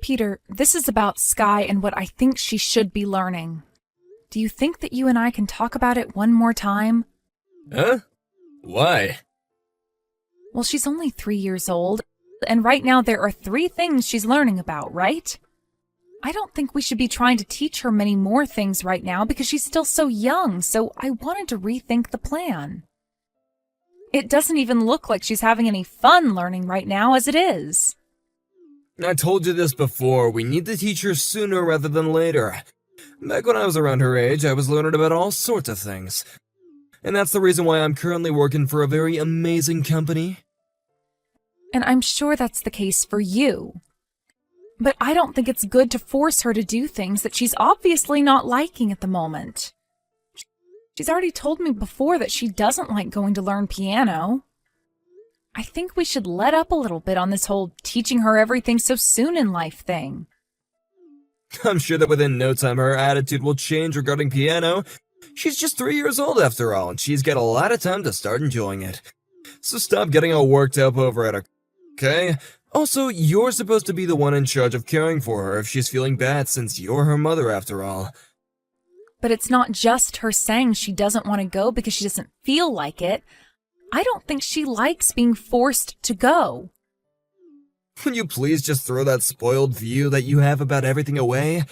Peter, this is about Sky and what I think she should be learning. Do you think that you and I can talk about it one more time? Huh? Why? Well, she's only 3 years old, and right now there are 3 things she's learning about, right? I don't think we should be trying to teach her many more things right now because she's still so young, so I wanted to rethink the plan. It doesn't even look like she's having any fun learning right now as it is. I told you this before, we need to teach her sooner rather than later. Back when I was around her age, I was learning about all sorts of things. And that's the reason why I'm currently working for a very amazing company. And I'm sure that's the case for you. But I don't think it's good to force her to do things that she's obviously not liking at the moment. She's already told me before that she doesn't like going to learn piano. I think we should let up a little bit on this whole teaching her everything so soon in life thing. I'm sure that within no time her attitude will change regarding piano. She's just 3 years old after all, and she's got a lot of time to start enjoying it. So stop getting all worked up over it, okay? Also, you're supposed to be the one in charge of caring for her if she's feeling bad since you're her mother after all. But it's not just her saying she doesn't want to go because she doesn't feel like it. I don't think she likes being forced to go. Would you please just throw that spoiled view that you have about everything away?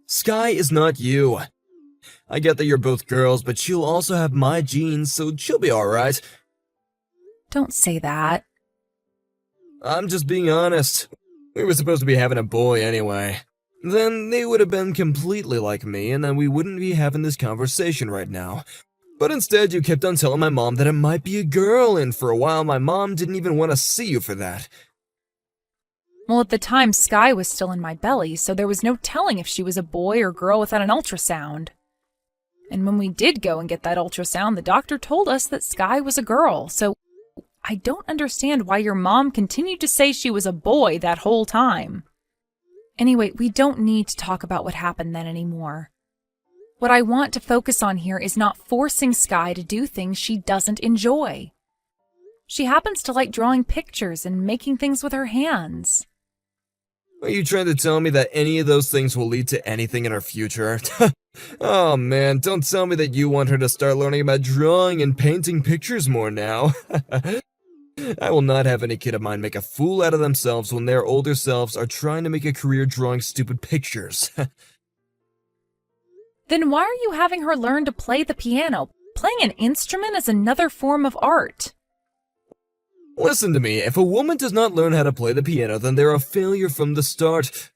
Sky is not you. I get that you're both girls, but she'll also have my genes, so she'll be alright. Don't say that. I'm just being honest. We were supposed to be having a boy anyway. Then they would have been completely like me, and then we wouldn't be having this conversation right now. But instead, you kept on telling my mom that it might be a girl, and for a while my mom didn't even want to see you for that. Well, at the time, Sky was still in my belly, so there was no telling if she was a boy or girl without an ultrasound. And when we did go and get that ultrasound, the doctor told us that Sky was a girl, so I don't understand why your mom continued to say she was a boy that whole time. Anyway, we don't need to talk about what happened then anymore. What I want to focus on here is not forcing Sky to do things she doesn't enjoy. She happens to like drawing pictures and making things with her hands. Are you trying to tell me that any of those things will lead to anything in her future? Oh man, don't tell me that you want her to start learning about drawing and painting pictures more now. I will not have any kid of mine make a fool out of themselves when their older selves are trying to make a career drawing stupid pictures. Then why are you having her learn to play the piano? Playing an instrument is another form of art. Listen to me, if a woman does not learn how to play the piano, then they're a failure from the start.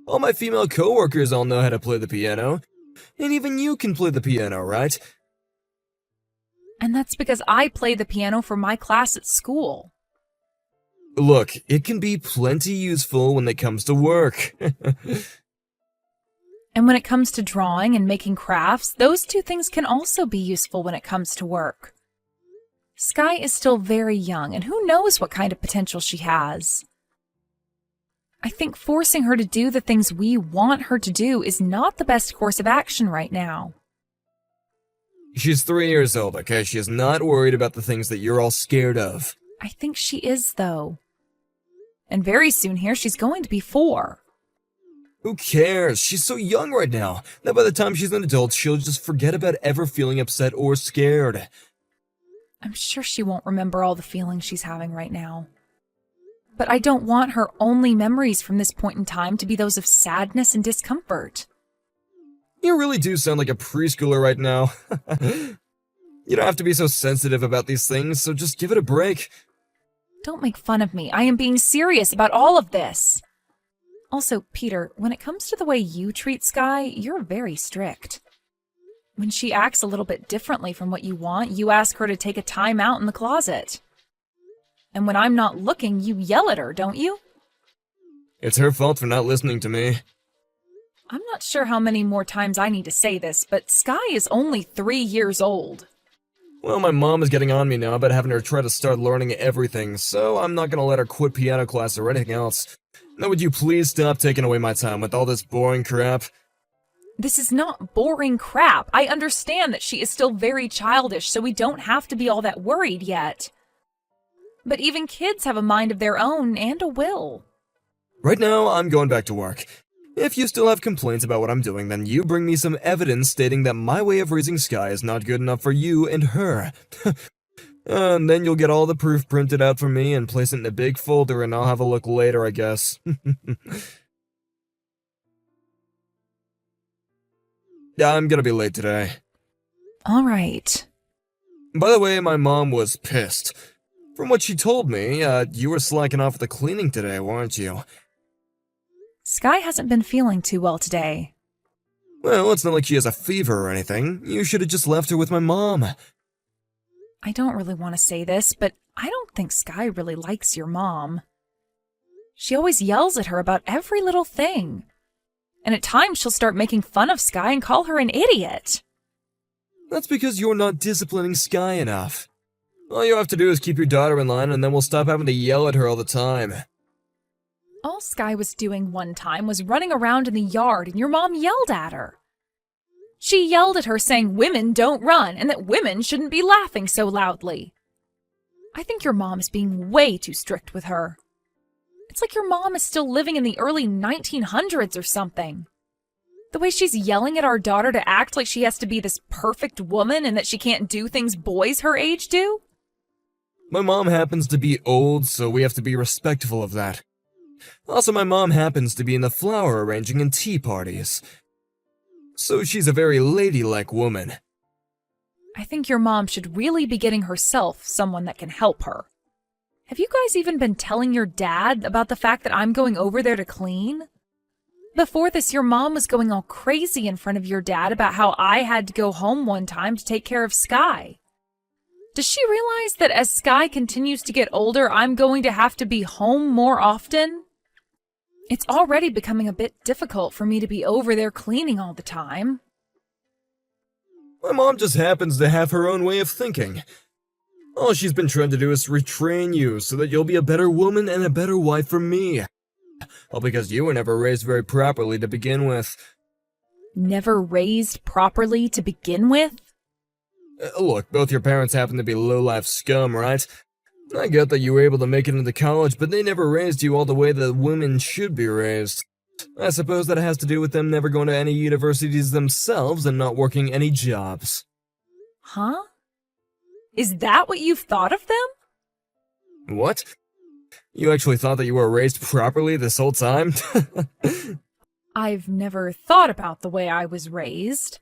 All my female coworkers all know how to play the piano. And even you can play the piano, right? And that's because I play the piano for my class at school. Look, it can be plenty useful when it comes to work. And when it comes to drawing and making crafts, those 2 things can also be useful when it comes to work. Sky is still very young, and who knows what kind of potential she has. I think forcing her to do the things we want her to do is not the best course of action right now. She's 3 years old, okay? She is not worried about the things that you're all scared of. I think she is, though. And very soon here, she's going to be 4. Who cares? She's so young right now that by the time she's an adult, she'll just forget about ever feeling upset or scared. I'm sure she won't remember all the feelings she's having right now. But I don't want her only memories from this point in time to be those of sadness and discomfort. You really do sound like a preschooler right now. You don't have to be so sensitive about these things, so just give it a break. Don't make fun of me. I am being serious about all of this. Also, Peter, when it comes to the way you treat Sky, you're very strict. When she acts a little bit differently from what you want, you ask her to take a time out in the closet. And when I'm not looking, you yell at her, don't you? It's her fault for not listening to me. I'm not sure how many more times I need to say this, but Sky is only 3 years old. Well, my mom is getting on me now about having her try to start learning everything, so I'm not gonna let her quit piano class or anything else. Now would you please stop taking away my time with all this boring crap? This is not boring crap. I understand that she is still very childish, so we don't have to be all that worried yet. But even kids have a mind of their own and a will. Right now, I'm going back to work. If you still have complaints about what I'm doing, then you bring me some evidence stating that my way of raising Sky is not good enough for you and her. And then you'll get all the proof printed out for me and place it in a big folder, and I'll have a look later, I guess. Yeah, I'm gonna be late today. All right. By the way, my mom was pissed. From what she told me, you were slacking off the cleaning today, weren't you? Sky hasn't been feeling too well today. Well, it's not like she has a fever or anything. You should have just left her with my mom. I don't really want to say this, but I don't think Sky really likes your mom. She always yells at her about every little thing. And at times she'll start making fun of Sky and call her an idiot. That's because you're not disciplining Sky enough. All you have to do is keep your daughter in line, and then we'll stop having to yell at her all the time. All Sky was doing one time was running around in the yard, and your mom yelled at her. She yelled at her saying women don't run and that women shouldn't be laughing so loudly. I think your mom is being way too strict with her. It's like your mom is still living in the early 1900s or something. The way she's yelling at our daughter to act like she has to be this perfect woman and that she can't do things boys her age do. My mom happens to be old, so we have to be respectful of that. Also, my mom happens to be in the flower arranging and tea parties. So she's a very ladylike woman. I think your mom should really be getting herself someone that can help her. Have you guys even been telling your dad about the fact that I'm going over there to clean? Before this, your mom was going all crazy in front of your dad about how I had to go home one time to take care of Sky. Does she realize that as Sky continues to get older, I'm going to have to be home more often? It's already becoming a bit difficult for me to be over there cleaning all the time. My mom just happens to have her own way of thinking. All she's been trying to do is retrain you so that you'll be a better woman and a better wife for me. All because you were never raised very properly to begin with. Never raised properly to begin with? Look, both your parents happen to be low-life scum, right? I get that you were able to make it into college, but they never raised you all the way that women should be raised. I suppose that has to do with them never going to any universities themselves and not working any jobs. Huh? Is that what you've thought of them? What? You actually thought that you were raised properly this whole time? I've never thought about the way I was raised.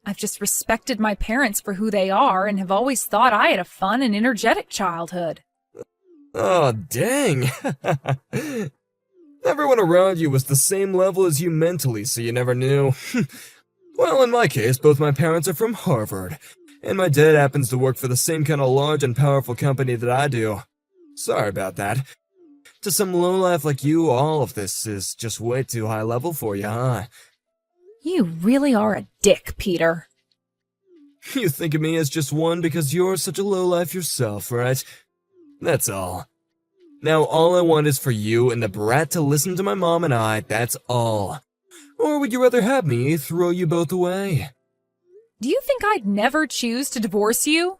I've just respected my parents for who they are and have always thought I had a fun and energetic childhood. Oh, dang. Everyone around you was the same level as you mentally, so you never knew. Well, in my case, both my parents are from Harvard, and my dad happens to work for the same kind of large and powerful company that I do. Sorry about that. To some lowlife like you, all of this is just way too high level for you, huh? You really are a dick, Peter. You think of me as just one because you're such a lowlife yourself, right? That's all. Now all I want is for you and the brat to listen to my mom and I, that's all. Or would you rather have me throw you both away? Do you think I'd never choose to divorce you?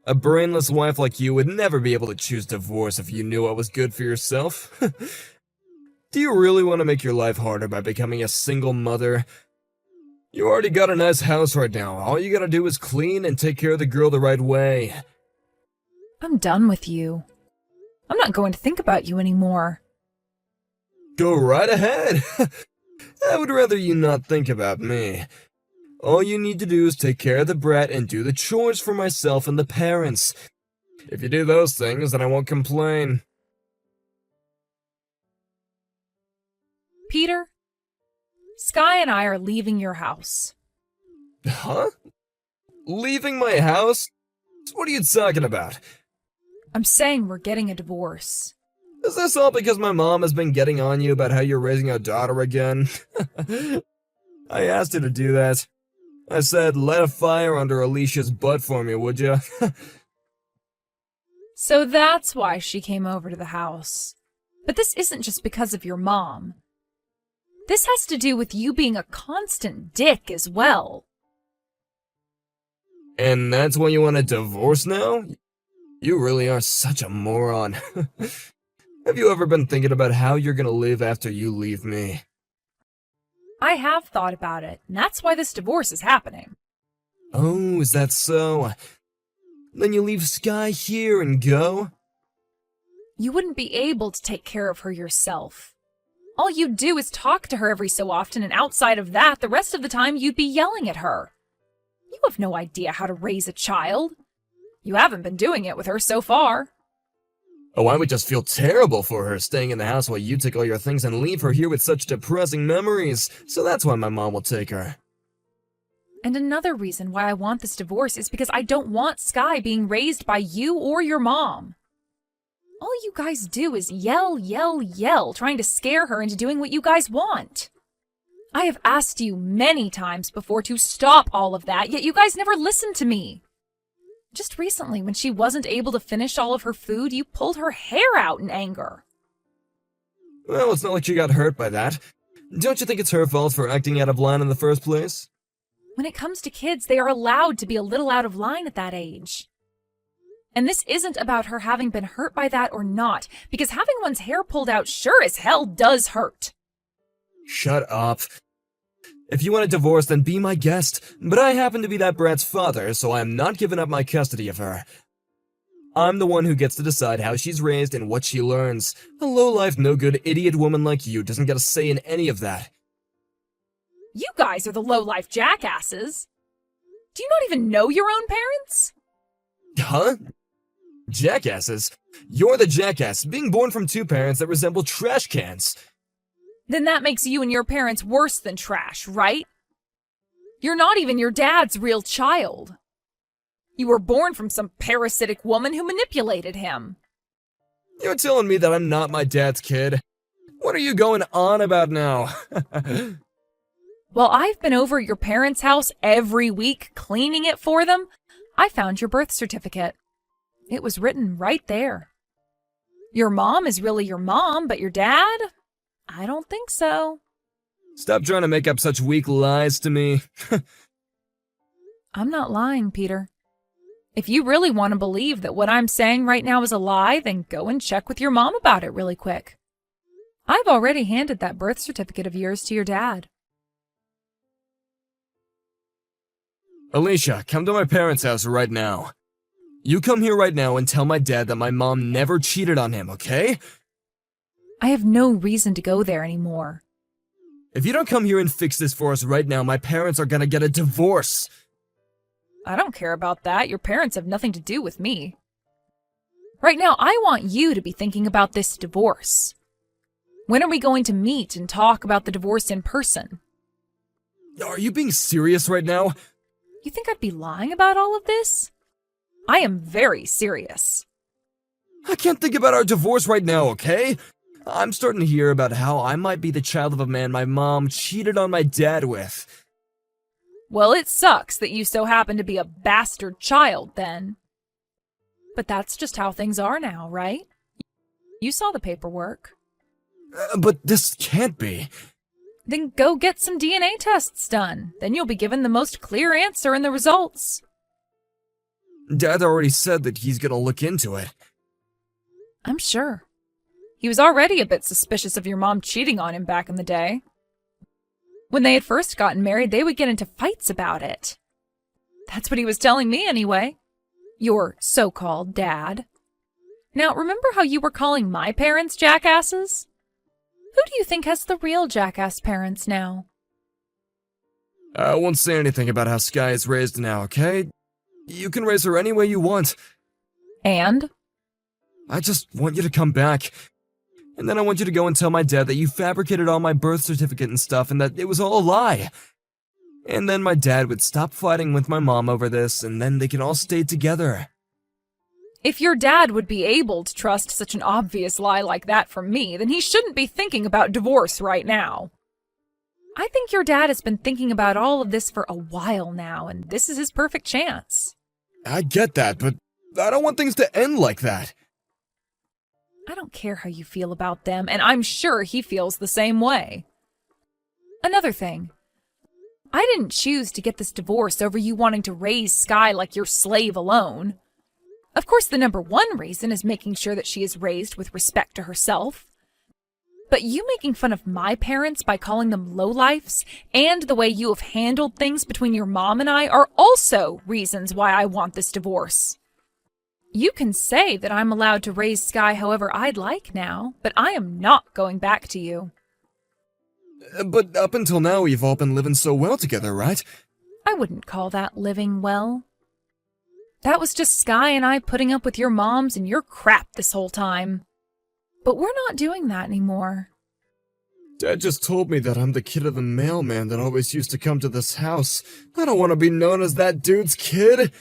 A brainless wife like you would never be able to choose divorce if you knew what was good for yourself. Do you really want to make your life harder by becoming a single mother? You already got a nice house right now. All you gotta do is clean and take care of the girl the right way. I'm done with you. I'm not going to think about you anymore. Go right ahead. I would rather you not think about me. All you need to do is take care of the brat and do the chores for myself and the parents. If you do those things, then I won't complain. Peter, Sky and I are leaving your house. Huh? Leaving my house? What are you talking about? I'm saying we're getting a divorce. Is this all because my mom has been getting on you about how you're raising our daughter again? I asked her to do that. I said, light a fire under Alicia's butt for me, would ya? So that's why she came over to the house. But this isn't just because of your mom. This has to do with you being a constant dick as well. And that's why you want a divorce now? You really are such a moron. Have you ever been thinking about how you're gonna live after you leave me? I have thought about it, and that's why this divorce is happening. Oh, is that so? Then you leave Sky here and go? You wouldn't be able to take care of her yourself. All you'd do is talk to her every so often, and outside of that, the rest of the time you'd be yelling at her. You have no idea how to raise a child. You haven't been doing it with her so far. Oh, I would just feel terrible for her staying in the house while you take all your things and leave her here with such depressing memories, so that's why my mom will take her. And another reason why I want this divorce is because I don't want Sky being raised by you or your mom. All you guys do is yell, yell, yell, trying to scare her into doing what you guys want. I have asked you many times before to stop all of that, yet you guys never listened to me. Just recently, when she wasn't able to finish all of her food, you pulled her hair out in anger. Well, it's not like she got hurt by that. Don't you think it's her fault for acting out of line in the first place? When it comes to kids, they are allowed to be a little out of line at that age. And this isn't about her having been hurt by that or not, because having one's hair pulled out sure as hell does hurt. Shut up. If you want a divorce, then be my guest, but I happen to be that brat's father, so I am not giving up my custody of her. I'm the one who gets to decide how she's raised and what she learns. A low-life, no-good idiot woman like you doesn't get a say in any of that. You guys are the low-life jackasses. Do you not even know your own parents? Huh? Jackasses? You're the jackass, being born from two parents that resemble trash cans. Then that makes you and your parents worse than trash, right? You're not even your dad's real child. You were born from some parasitic woman who manipulated him. You're telling me that I'm not my dad's kid? What are you going on about now? While I've been over at your parents' house every week cleaning it for them, I found your birth certificate. It was written right there. Your mom is really your mom, but your dad? I don't think so. Stop trying to make up such weak lies to me. I'm not lying, Peter. If you really want to believe that what I'm saying right now is a lie, then go and check with your mom about it really quick. I've already handed that birth certificate of yours to your dad. Alicia, come to my parents' house right now. You come here right now and tell my dad that my mom never cheated on him, okay? I have no reason to go there anymore. If you don't come here and fix this for us right now, my parents are gonna get a divorce. I don't care about that. Your parents have nothing to do with me. Right now, I want you to be thinking about this divorce. When are we going to meet and talk about the divorce in person? Are you being serious right now? You think I'd be lying about all of this? I am very serious. I can't think about our divorce right now, okay? I'm starting to hear about how I might be the child of a man my mom cheated on my dad with. Well, it sucks that you so happen to be a bastard child, then. But that's just how things are now, right? You saw the paperwork. But this can't be. Then go get some DNA tests done. Then you'll be given the most clear answer in the results. Dad already said that he's gonna look into it. I'm sure. He was already a bit suspicious of your mom cheating on him back in the day. When they had first gotten married, they would get into fights about it. That's what he was telling me anyway. Your so-called dad. Now, remember how you were calling my parents jackasses? Who do you think has the real jackass parents now? I won't say anything about how Sky is raised now, okay? You can raise her any way you want. And? I just want you to come back. And then I want you to go and tell my dad that you fabricated all my birth certificate and stuff and that it was all a lie. And then my dad would stop fighting with my mom over this, and then they can all stay together. If your dad would be able to trust such an obvious lie like that from me, then he shouldn't be thinking about divorce right now. I think your dad has been thinking about all of this for a while now, and this is his perfect chance. I get that, but I don't want things to end like that. I don't care how you feel about them, and I'm sure he feels the same way. Another thing. I didn't choose to get this divorce over you wanting to raise Sky like your slave alone. Of course, the number one reason is making sure that she is raised with respect to herself. But you making fun of my parents by calling them lowlifes and the way you have handled things between your mom and I are also reasons why I want this divorce. You can say that I'm allowed to raise Sky however I'd like now, but I am not going back to you. But up until now, we've all been living so well together, right? I wouldn't call that living well. That was just Sky and I putting up with your moms and your crap this whole time. But we're not doing that anymore. Dad just told me that I'm the kid of the mailman that always used to come to this house. I don't want to be known as that dude's kid.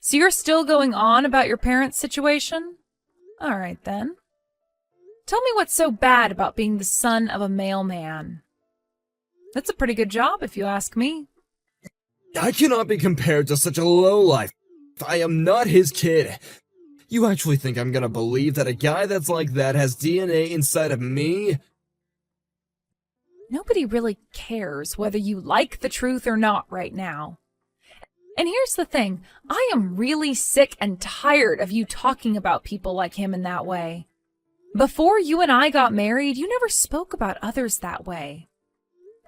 So you're still going on about your parents' situation? All right, then. Tell me what's so bad about being the son of a mailman. That's a pretty good job, if you ask me. I cannot be compared to such a lowlife. I am not his kid. You actually think I'm gonna believe that a guy that's like that has DNA inside of me? Nobody really cares whether you like the truth or not right now. And here's the thing, I am really sick and tired of you talking about people like him in that way. Before you and I got married, you never spoke about others that way.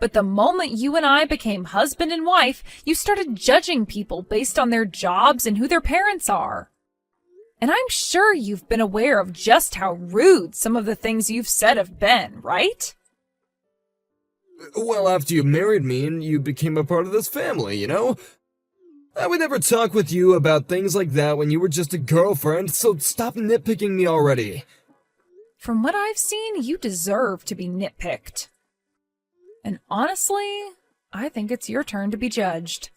But the moment you and I became husband and wife, you started judging people based on their jobs and who their parents are. And I'm sure you've been aware of just how rude some of the things you've said have been, right? Well, after you married me and you became a part of this family, you know? I would never talk with you about things like that when you were just a girlfriend, so stop nitpicking me already. From what I've seen, you deserve to be nitpicked. And honestly, I think it's your turn to be judged.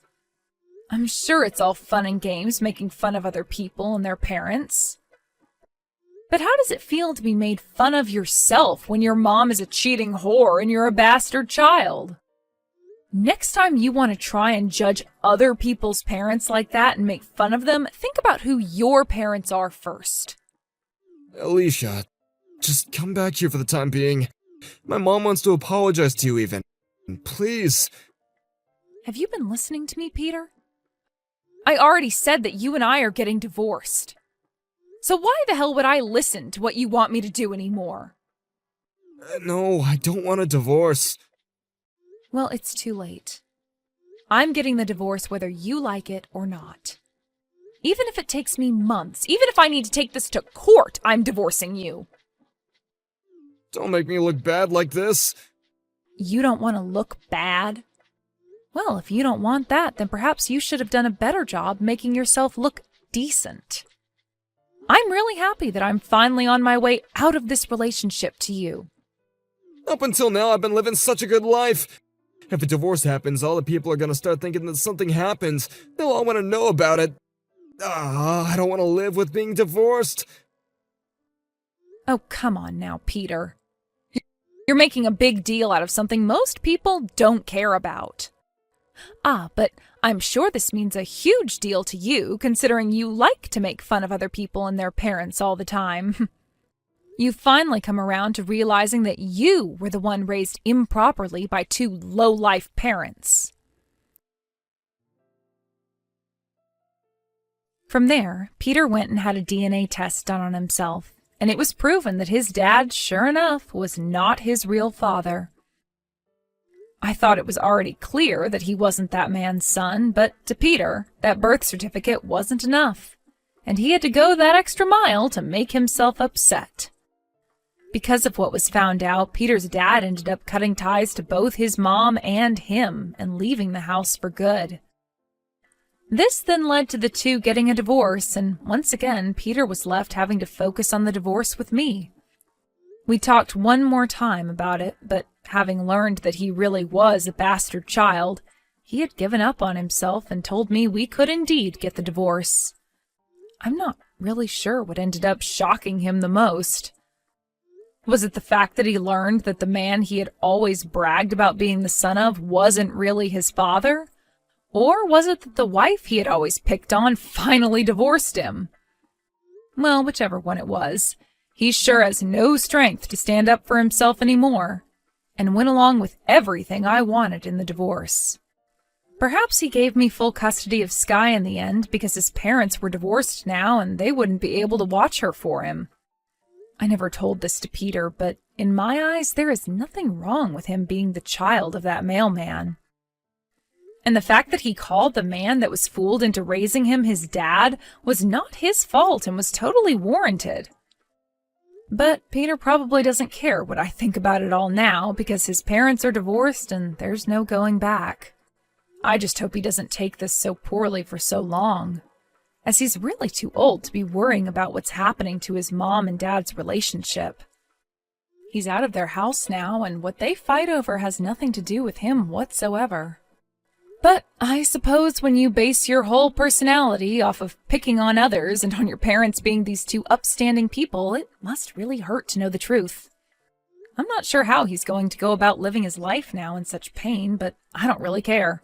I'm sure it's all fun and games making fun of other people and their parents. But how does it feel to be made fun of yourself when your mom is a cheating whore and you're a bastard child? Next time you want to try and judge other people's parents like that and make fun of them, think about who your parents are first. Alicia, just come back here for the time being. My mom wants to apologize to you even. Please. Have you been listening to me, Peter? I already said that you and I are getting divorced. So why the hell would I listen to what you want me to do anymore? No, I don't want a divorce. Well, it's too late. I'm getting the divorce whether you like it or not. Even if it takes me months, even if I need to take this to court, I'm divorcing you. Don't make me look bad like this. You don't want to look bad? Well, if you don't want that, then perhaps you should have done a better job making yourself look decent. I'm really happy that I'm finally on my way out of this relationship to you. Up until now, I've been living such a good life. If a divorce happens, all the people are gonna start thinking that something happens. They'll all want to know about it. I don't want to live with being divorced. Oh, come on now, Peter. You're making a big deal out of something most people don't care about. But I'm sure this means a huge deal to you, considering you like to make fun of other people and their parents all the time. You've finally come around to realizing that you were the one raised improperly by two low-life parents. From there, Peter went and had a DNA test done on himself, and it was proven that his dad, sure enough, was not his real father. I thought it was already clear that he wasn't that man's son, but to Peter, that birth certificate wasn't enough, and he had to go that extra mile to make himself upset. Because of what was found out, Peter's dad ended up cutting ties to both his mom and him and leaving the house for good. This then led to the two getting a divorce, and once again, Peter was left having to focus on the divorce with me. We talked one more time about it, but having learned that he really was a bastard child, he had given up on himself and told me we could indeed get the divorce. I'm not really sure what ended up shocking him the most. Was it the fact that he learned that the man he had always bragged about being the son of wasn't really his father? Or was it that the wife he had always picked on finally divorced him? Well, whichever one it was, he sure has no strength to stand up for himself anymore, and went along with everything I wanted in the divorce. Perhaps he gave me full custody of Sky in the end because his parents were divorced now and they wouldn't be able to watch her for him. I never told this to Peter, but in my eyes, there is nothing wrong with him being the child of that mailman. And the fact that he called the man that was fooled into raising him his dad was not his fault and was totally warranted. But Peter probably doesn't care what I think about it all now because his parents are divorced and there's no going back. I just hope he doesn't take this so poorly for so long, as he's really too old to be worrying about what's happening to his mom and dad's relationship. He's out of their house now, and what they fight over has nothing to do with him whatsoever. But I suppose when you base your whole personality off of picking on others and on your parents being these two upstanding people, it must really hurt to know the truth. I'm not sure how he's going to go about living his life now in such pain, but I don't really care.